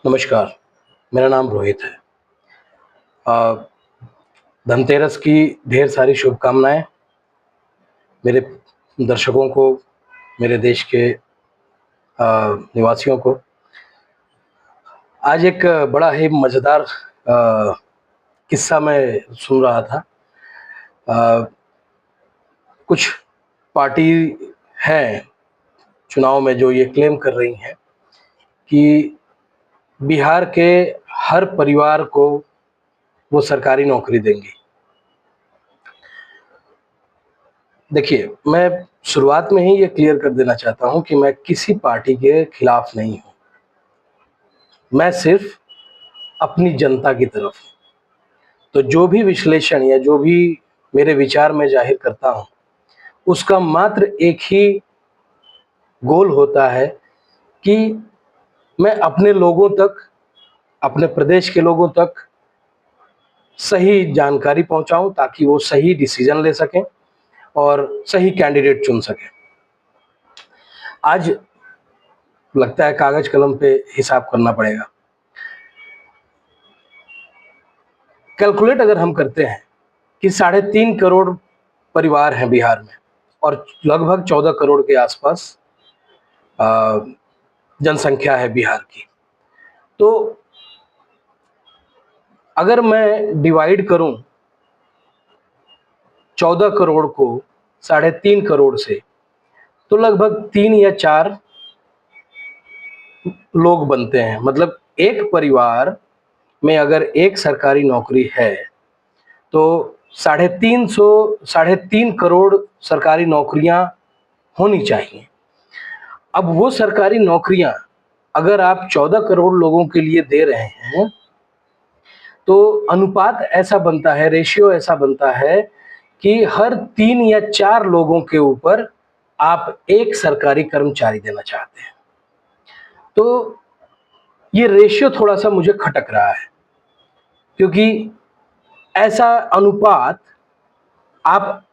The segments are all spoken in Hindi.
नमस्कार, मेरा नाम रोहित है। अ, धनतेरस की ढेर सारी शुभकामनाएँ मेरे दर्शकों को, मेरे देश के निवासियों को। आज एक बड़ा ही मज़ेदार किस्सा मैं सुन रहा था। अ, कुछ पार्टी हैं चुनाव में जो ये क्लेम कर रही हैं कि बिहार के हर परिवार को वो सरकारी नौकरी देंगी। देखिए, मैं शुरुआत में ही ये क्लियर कर देना चाहता हूँ कि मैं किसी पार्टी के खिलाफ नहीं हूँ। मैं सिर्फ़ अपनी जनता की तरफ हूँ। तो जो भी विश्लेषण या जो भी मेरे विचार मैं ज़ाहिर करता हूँ, उसका मात्र एक ही गोल होता है कि मैं अपने लोगों तक, अपने प्रदेश के लोगों तक सही जानकारी पहुँचाऊँ ताकि वो सही डिसीज़न ले सकें और सही कैंडिडेट चुन सकें। आज लगता है कागज़ कलम पे हिसाब करना पड़ेगा। कैलकुलेट अगर हम करते हैं कि 3.5 करोड़ परिवार हैं बिहार में और लगभग 14 करोड़ के आसपास जनसंख्या है बिहार की। तो अगर मैं डिवाइड करूं 14 करोड़ को 3.5 करोड़ से, तो लगभग 3 या 4 लोग बनते हैं। मतलब एक परिवार में अगर एक सरकारी नौकरी है तो 3.5 करोड़ सरकारी नौकरियां होनी चाहिए। अब वो सरकारी नौकरियां अगर आप 14 करोड़ लोगों के लिए दे रहे हैं तो अनुपात ऐसा बनता है, रेशियो ऐसा बनता है कि हर 3 या 4 लोगों के ऊपर आप एक सरकारी कर्मचारी देना चाहते हैं। तो ये रेशियो थोड़ा-सा मुझे खटक रहा है, क्योंकि ऐसा अनुपात आप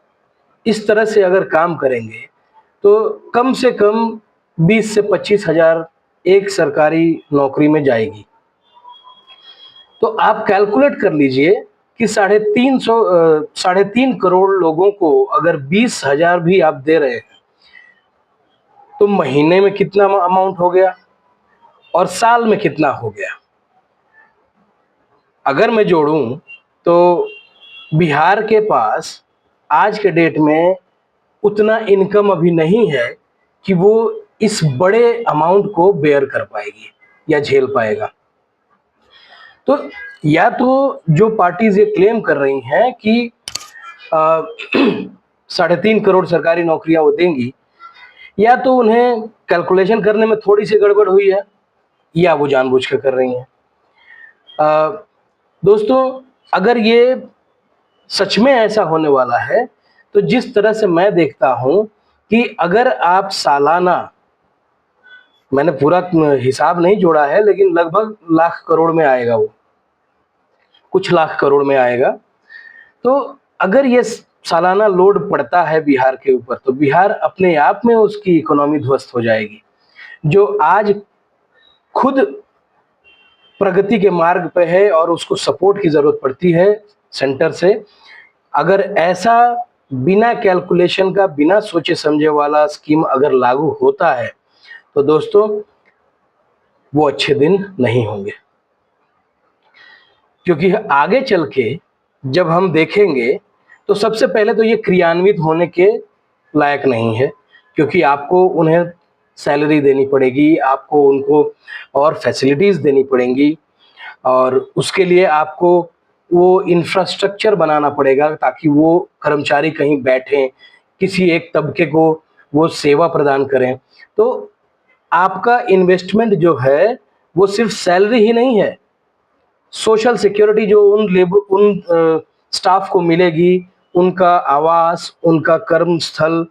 इस तरह से अगर काम करेंगे, तो कम से कम 20 से 25 हज़ार एक सरकारी नौकरी में जाएगी। तो आप कैलकुलेट कर लीजिए कि 3.5 करोड़ लोगों को अगर 20,000 भी आप दे रहे हैं, तो महीने में कितना अमाउंट हो गया और साल में कितना हो गया। अगर मैं जोड़ूं तो बिहार के पास आज के डेट में उतना इनकम अभी नहीं है कि वो इस बड़े अमाउंट को बेयर कर पाएगी या झेल पाएगा। तो या तो जो पार्टीज ये क्लेम कर रही हैं कि 3.5 करोड़ सरकारी नौकरियां वो देंगी, या तो उन्हें कैलकुलेशन करने में थोड़ी सी गड़बड़ हुई है या वो जानबूझ कर कर रही हैं। दोस्तों, अगर ये सच में ऐसा होने वाला है तो जिस तरह से मैं देखता हूं कि अगर आप सालाना, मैंने पूरा हिसाब नहीं जोड़ा है लेकिन लगभग लाख करोड़ में आएगा, वो कुछ लाख करोड़ में आएगा। तो अगर ये सालाना लोड पड़ता है बिहार के ऊपर तो बिहार अपने आप में उसकी इकोनॉमी ध्वस्त हो जाएगी, जो आज खुद प्रगति के मार्ग पे है और उसको सपोर्ट की जरूरत पड़ती है सेंटर से। अगर ऐसा बिना कैलकुलेशन का, बिना सोचे समझे वाला स्कीम अगर लागू होता है तो दोस्तों वो अच्छे दिन नहीं होंगे, क्योंकि आगे चल के जब हम देखेंगे तो सबसे पहले तो ये क्रियान्वित होने के लायक नहीं है, क्योंकि आपको उन्हें सैलरी देनी पड़ेगी, आपको उनको और फैसिलिटीज़ देनी पड़ेंगी और उसके लिए आपको वो इंफ्रास्ट्रक्चर बनाना पड़ेगा ताकि वो कर्मचारी कहीं बैठें, किसी एक तबके को वो सेवा प्रदान करें। तो आपका इन्वेस्टमेंट जो है वो सिर्फ सैलरी ही नहीं है, सोशल सिक्योरिटी जो उन स्टाफ को मिलेगी, उनका आवास, उनका कर्मस्थल,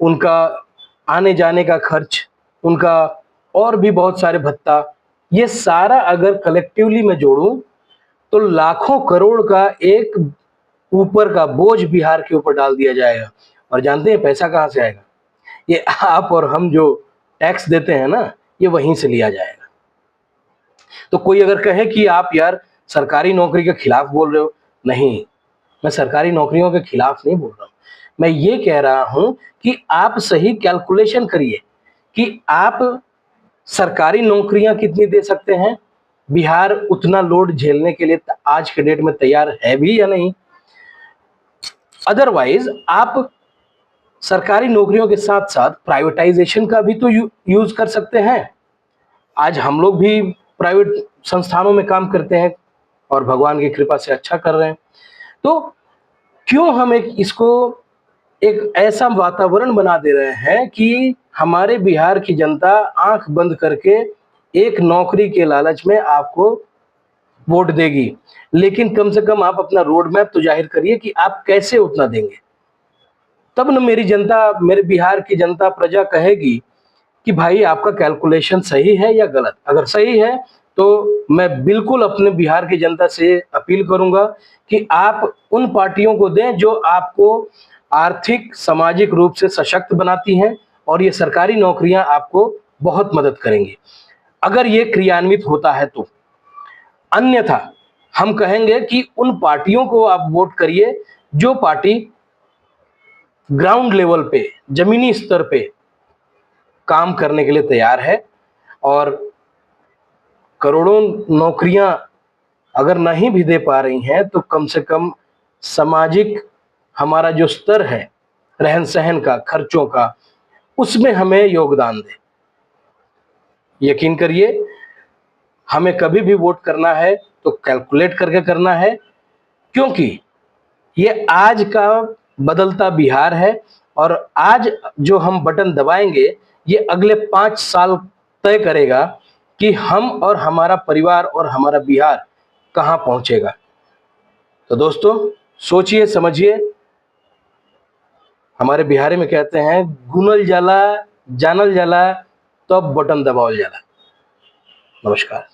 उनका आने जाने का खर्च, उनका और भी बहुत सारे भत्ता, ये सारा अगर कलेक्टिवली मैं जोड़ूं तो लाखों करोड़ का एक ऊपर का बोझ बिहार के ऊपर डाल दिया जाएगा। और जानते हैं पैसा कहाँ से आएगा? ये आप और हम जो टैक्स देते हैं ना, ये वहीं से लिया जाएगा। तो कोई अगर कहे कि आप यार सरकारी नौकरी के खिलाफ बोल रहे हो, नहीं, मैं सरकारी नौकरियों के खिलाफ नहीं बोल रहा हूं। मैं ये कह रहा हूं कि आप सही कैलकुलेशन करिए कि आप सरकारी नौकरियां कितनी दे सकते हैं, बिहार उतना लोड झेलने के लिए आज के डेट में तैयार है भी या नहीं। अदरवाइज आप सरकारी नौकरियों के साथ साथ प्राइवेटाइजेशन का भी तो यूज कर सकते हैं। आज हम लोग भी प्राइवेट संस्थानों में काम करते हैं और भगवान की कृपा से अच्छा कर रहे हैं। तो क्यों हम इसको एक ऐसा वातावरण बना दे रहे हैं कि हमारे बिहार की जनता आंख बंद करके एक नौकरी के लालच में आपको वोट देगी। लेकिन कम से कम आप अपना रोड मैप तो जाहिर करिए कि आप कैसे उतना देंगे, तब न मेरी जनता, मेरे बिहार की जनता प्रजा कहेगी कि भाई आपका कैलकुलेशन सही है या गलत। अगर सही है तो मैं बिल्कुल अपने बिहार की जनता से अपील करूंगा कि आप उन पार्टियों को दें जो आपको आर्थिक सामाजिक रूप से सशक्त बनाती हैं और ये सरकारी नौकरियां आपको बहुत मदद करेंगी, अगर ये क्रियान्वित होता है तो। अन्यथा हम कहेंगे कि उन पार्टियों को आप वोट करिए जो पार्टी ग्राउंड लेवल पे, जमीनी स्तर पे काम करने के लिए तैयार है। और करोड़ों नौकरियां अगर नहीं भी दे पा रही हैं तो कम से कम सामाजिक हमारा जो स्तर है रहन सहन का, खर्चों का, उसमें हमें योगदान दे। यकीन करिए, हमें कभी भी वोट करना है तो कैलकुलेट करके करना है, क्योंकि ये आज का बदलता बिहार है और आज जो हम बटन दबाएंगे ये अगले 5 साल तय करेगा कि हम और हमारा परिवार और हमारा बिहार कहां पहुंचेगा। तो दोस्तों, सोचिए समझिए। हमारे बिहारी में कहते हैं गुनल जाला जानल जाला तब बटन दबावल जाला। नमस्कार।